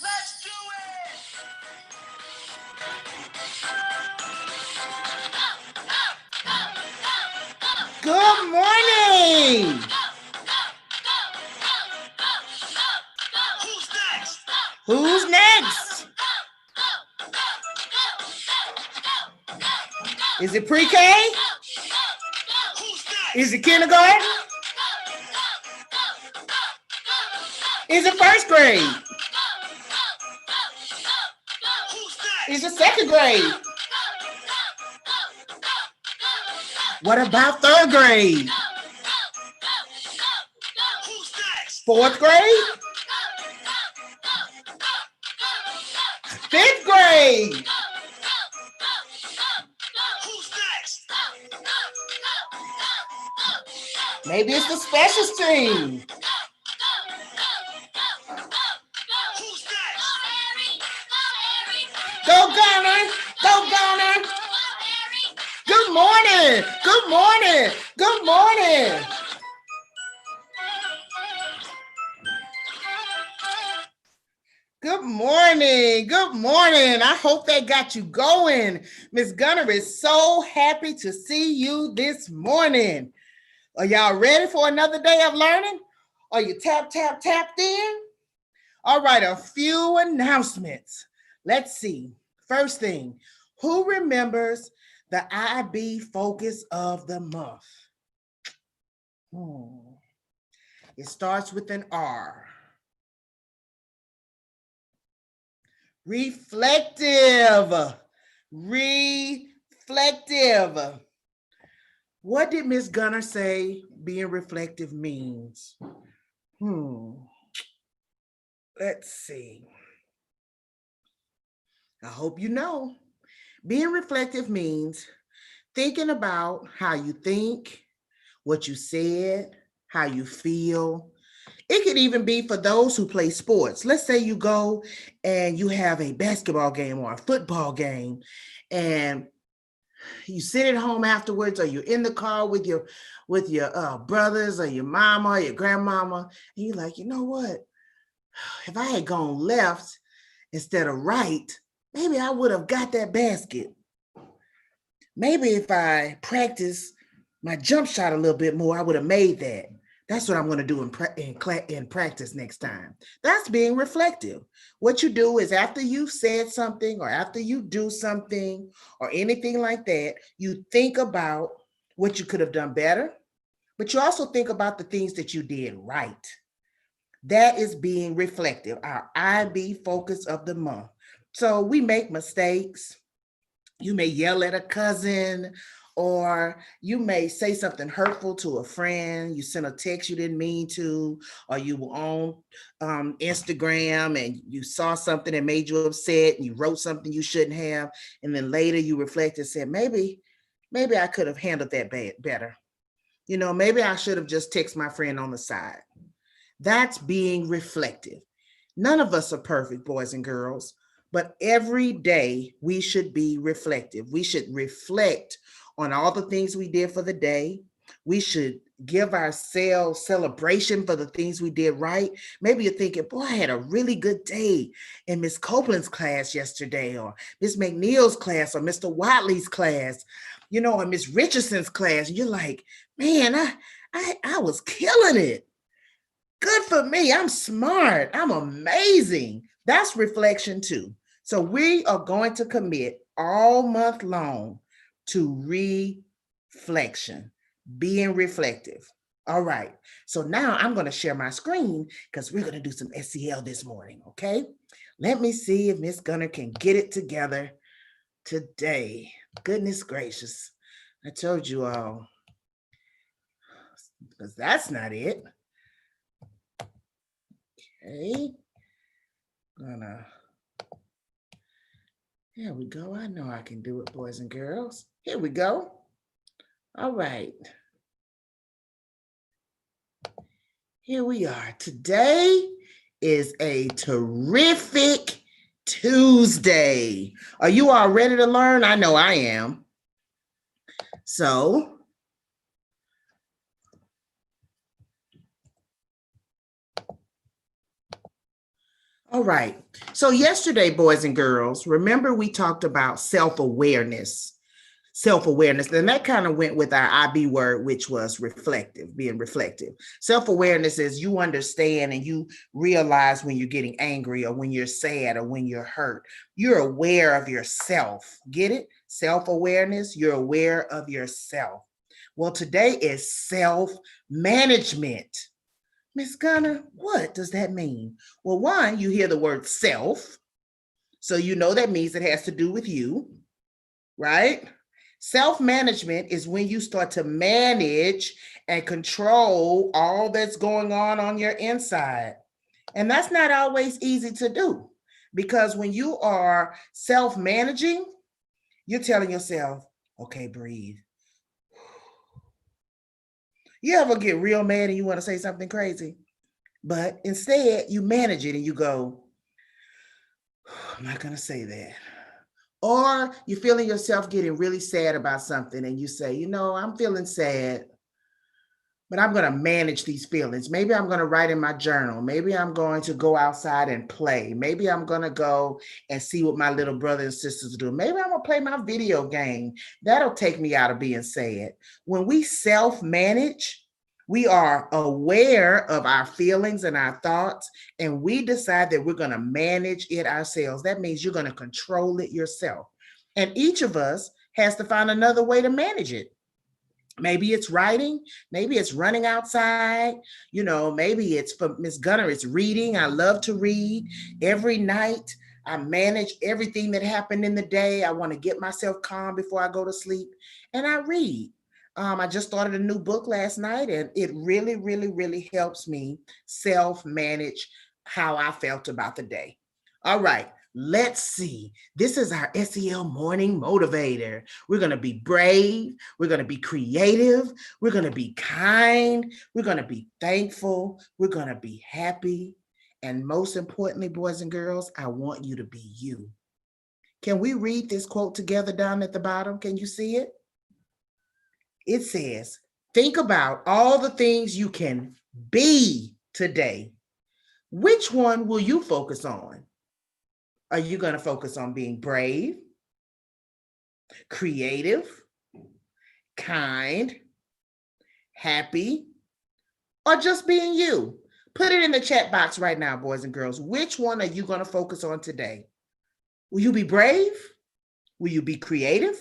Let's do it! Good morning. Who's next? Who's next? Is it pre-K? Who's next? Is it kindergarten? Is it first grade? Who's next? Is it second grade? What about third grade? Who's next? Fourth grade? Fifth grade? Who's next? Maybe it's the special team. Who's next? Go Gunner! Go Gunner! Good morning! Good morning! Good morning! Good morning. Good morning. I hope that got you going. Miss Gunner is so happy to see you this morning. Are y'all ready for another day of learning? Are you tapped in? All right, a few announcements. Let's see. First thing, who remembers the IB focus of the month? It starts with an R. Reflective. Reflective. What did Miss Gunner say being reflective means? Let's see. I hope you know. Being reflective means thinking about how you think, what you said, how you feel. It could even be for those who play sports. Let's say you go and you have a basketball game or a football game, and you sit at home afterwards, or you're in the car with your brothers or your mama or your grandmama, and you're like, you know what? If I had gone left instead of right, maybe I would have got that basket. Maybe if I practiced my jump shot a little bit more, I would have made that. That's what I'm going to do in practice next time. That's being reflective. What you do is after you've said something or after you do something or anything like that, you think about what you could have done better, but you also think about the things that you did right. That is being reflective, our IB focus of the month. So we make mistakes. You may yell at a cousin, or you may say something hurtful to a friend. You sent a text you didn't mean to, or you were on Instagram and you saw something that made you upset and you wrote something you shouldn't have. And then later you reflected and said, maybe I could have handled that better. Maybe I should have just texted my friend on the side. That's being reflective. None of us are perfect, boys and girls, but every day we should be reflective. We should reflect on all the things we did for the day. We should give ourselves celebration for the things we did right. Maybe you're thinking, boy, I had a really good day in Miss Copeland's class yesterday, or Miss McNeil's class, or Mr. Watley's class, or Miss Richardson's class. You're like, man, I was killing it. Good for me. I'm smart. I'm amazing. That's reflection too. So we are going to commit all month long to reflection, being reflective. All right. So now I'm going to share my screen because we're going to do some SEL this morning. Okay. Let me see if Miss Gunner can get it together today. Goodness gracious. I told you all. Because that's not it. Okay. Here we go. I know I can do it, boys and girls. Here we go. All right. Here we are. Today is a terrific Tuesday. Are you all ready to learn? I know I am. So, All right. So yesterday, boys and girls, remember we talked about self-awareness. Self-awareness. And that kind of went with our IB word, which was reflective, being reflective. Self-awareness is you understand and you realize when you're getting angry or when you're sad or when you're hurt. You're aware of yourself. Get it? Self-awareness. You're aware of yourself. Well, today is self-management. Miss Gunner, what does that mean? Well, one, you hear the word self. So you know that means it has to do with you, right? Self-management is when you start to manage and control all that's going on your inside. And that's not always easy to do because when you are self-managing, you're telling yourself, okay, breathe. You ever get real mad and you want to say something crazy, but instead you manage it and you go, I'm not going to say that. Or you're feeling yourself getting really sad about something and you say, I'm feeling sad, but I'm going to manage these feelings. Maybe I'm going to write in my journal. Maybe I'm going to go outside and play. Maybe I'm going to go and see what my little brothers and sisters do. Maybe I'm going to play my video game. That'll take me out of being sad. When we self-manage, we are aware of our feelings and our thoughts, and we decide that we're going to manage it ourselves. That means you're going to control it yourself. And each of us has to find another way to manage it. Maybe it's writing, maybe it's running outside, maybe it's for Miss Gunner, it's reading. I love to read. Every night I manage everything that happened in the day. I want to get myself calm before I go to sleep, and I read. I just started a new book last night, and it really, really, really helps me self-manage how I felt about the day. All right. Let's see. This is our SEL Morning Motivator. We're going to be brave. We're going to be creative. We're going to be kind. We're going to be thankful. We're going to be happy. And most importantly, boys and girls, I want you to be you. Can we read this quote together down at the bottom? Can you see it? It says, think about all the things you can be today. Which one will you focus on? Are you going to focus on being brave, creative, kind, happy, or just being you? Put it in the chat box right now, boys and girls. Which one are you going to focus on today? Will you be brave? Will you be creative?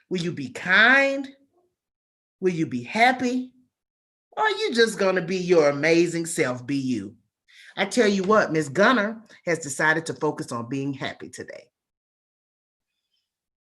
Will you be kind? Will you be happy? Or are you just going to be your amazing self, be you? I tell you what, Miss Gunner has decided to focus on being happy today.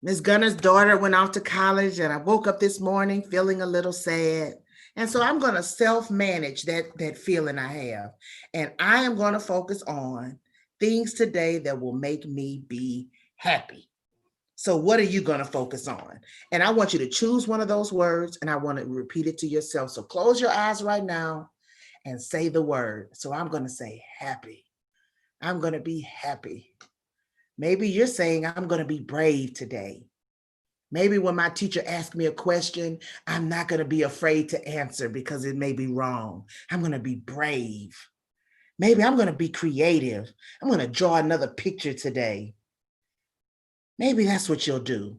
Miss Gunner's daughter went off to college, and I woke up this morning feeling a little sad. And so I'm going to self-manage that feeling I have. And I am going to focus on things today that will make me be happy. So what are you going to focus on? And I want you to choose one of those words, and I want to repeat it to yourself. So close your eyes right now and say the word. So I'm going to say happy. I'm going to be happy. Maybe you're saying I'm going to be brave today. Maybe when my teacher asks me a question, I'm not going to be afraid to answer because it may be wrong. I'm going to be brave. Maybe I'm going to be creative. I'm going to draw another picture today. Maybe that's what you'll do.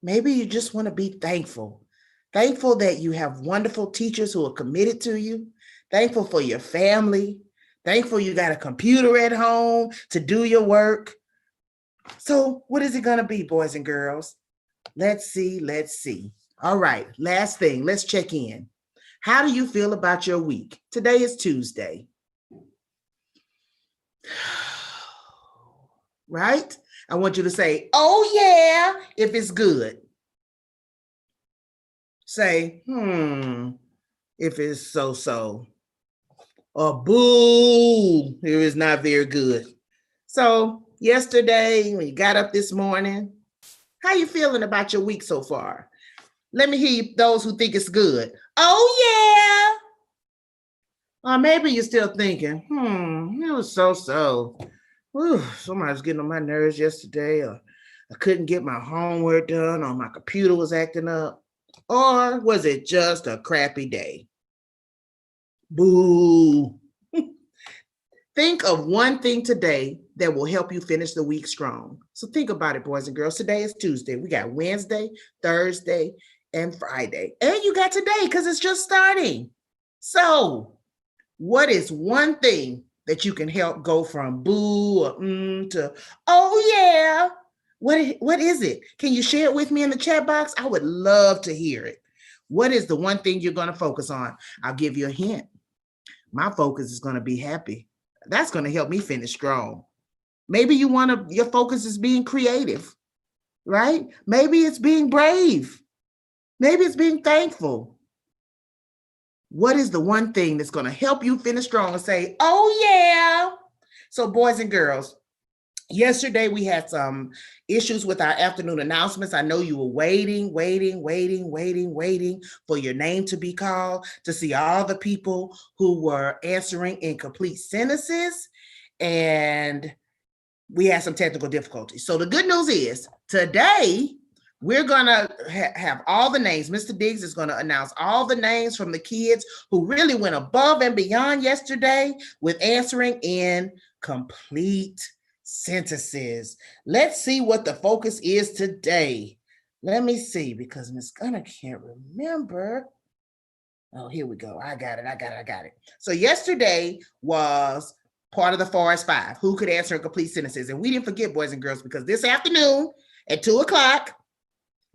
Maybe you just want to be thankful. Thankful that you have wonderful teachers who are committed to you. Thankful for your family. Thankful you got a computer at home to do your work. So what is it going to be, boys and girls? Let's see. All right, last thing, let's check in. How do you feel about your week? Today is Tuesday. Right? I want you to say, oh yeah, if it's good. Say, if it's so-so. Or boo, it is not very good. So yesterday, when you got up this morning, how you feeling about your week so far? Let me hear those who think it's good. Oh yeah. Or maybe you're still thinking, it was so-so. Somebody's getting on my nerves yesterday, or I couldn't get my homework done, or my computer was acting up. Or was it just a crappy day? Boo. Think of one thing today that will help you finish the week strong. So think about it, boys and girls. Today is Tuesday. We got Wednesday, Thursday, and Friday. And you got today because it's just starting. So what is one thing that you can help go from boo or to, oh yeah? What is it? Can you share it with me in the chat box? I would love to hear it. What is the one thing you're going to focus on? I'll give you a hint. My focus is going to be happy. That's going to help me finish strong. Maybe your focus is being creative, right? Maybe it's being brave. Maybe it's being thankful. What is the one thing that's going to help you finish strong and say, oh yeah? So boys and girls, yesterday we had some issues with our afternoon announcements. I know you were waiting for your name to be called to see all the people who were answering incomplete sentences, and we had some technical difficulties. So the good news is today we're gonna have all the names. Mr. Diggs is gonna announce all the names from the kids who really went above and beyond yesterday with answering in complete sentences. Let's see what the focus is today. Let me see, because Miss Gunner can't remember. Oh, here we go. I got it. So yesterday was part of the Forest 5, who could answer in complete sentences. And we didn't forget, boys and girls, because this afternoon at 2:00,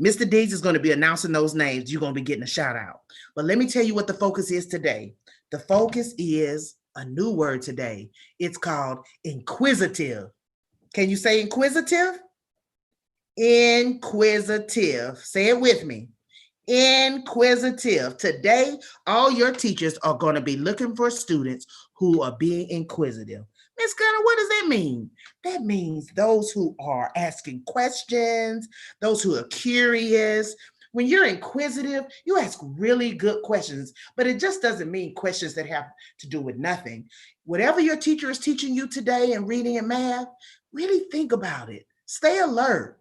Mr. Diggs is going to be announcing those names. You're going to be getting a shout out. But let me tell you what the focus is today. The focus is a new word today. It's called inquisitive. Can you say inquisitive? Inquisitive. Say it with me. Inquisitive. Today, all your teachers are going to be looking for students who are being inquisitive. Miss Gunner, what does that mean? That means those who are asking questions, those who are curious. When you're inquisitive, you ask really good questions, but it just doesn't mean questions that have to do with nothing. Whatever your teacher is teaching you today in reading and math, really think about it. Stay alert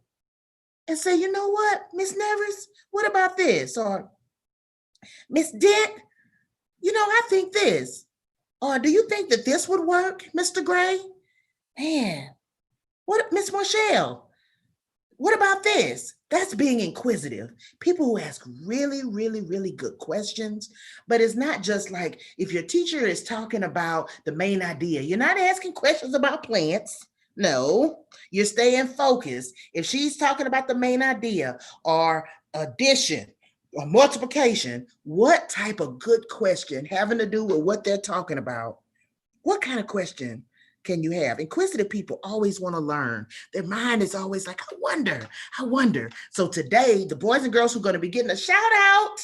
and say, you know what, Miss Nevers, what about this? Or Miss Dent, I think this. Or do you think that this would work, Mr. Gray? Man, what, Miss Marshall? What about this? That's being inquisitive. People who ask really, really, really good questions, but it's not just like if your teacher is talking about the main idea, you're not asking questions about plants. No, you're staying focused. If she's talking about the main idea or addition or multiplication, what type of good question having to do with what they're talking about? What kind of question can you have? Inquisitive people always want to learn. Their mind is always like, I wonder. So today, the boys and girls who are going to be getting a shout out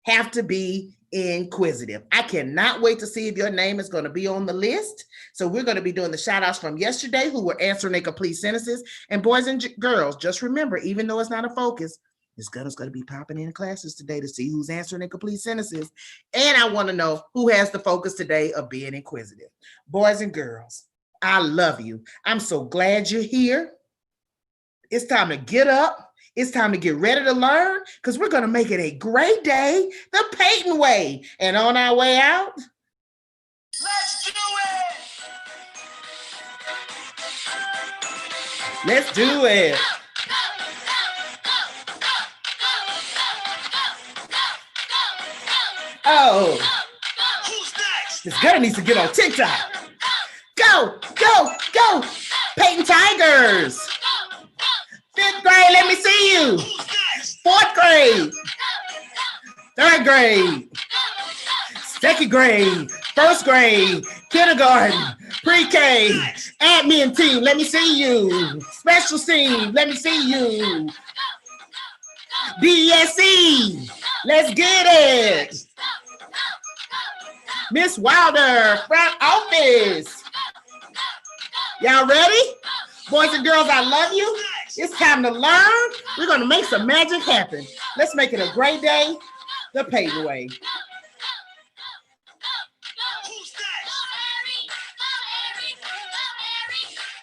have to be inquisitive. I cannot wait to see if your name is going to be on the list. So we're going to be doing the shout outs from yesterday who were answering in complete sentences. And boys and girls, just remember, even though it's not a focus, Ms. Gunner's going to be popping in classes today to see who's answering in complete sentences. And I want to know who has the focus today of being inquisitive. Boys and girls, I love you. I'm so glad you're here. It's time to get up. It's time to get ready to learn because we're going to make it a great day the Peyton way. And on our way out, Let's do it! Let's do it. Oh, Who's next? this girl needs to get on TikTok. Go, go, go. Peyton Tigers. 5th grade, let me see you. Who's next? 4th grade. 3rd grade. 2nd grade. 1st grade. Kindergarten. Pre-K. Admin team, let me see you. Special team, let me see you. BSE, let's get it. Miss Wilder, front office. Y'all ready? Boys and girls, I love you. It's time to learn. We're going to make some magic happen. Let's make it a great day the Peyton way.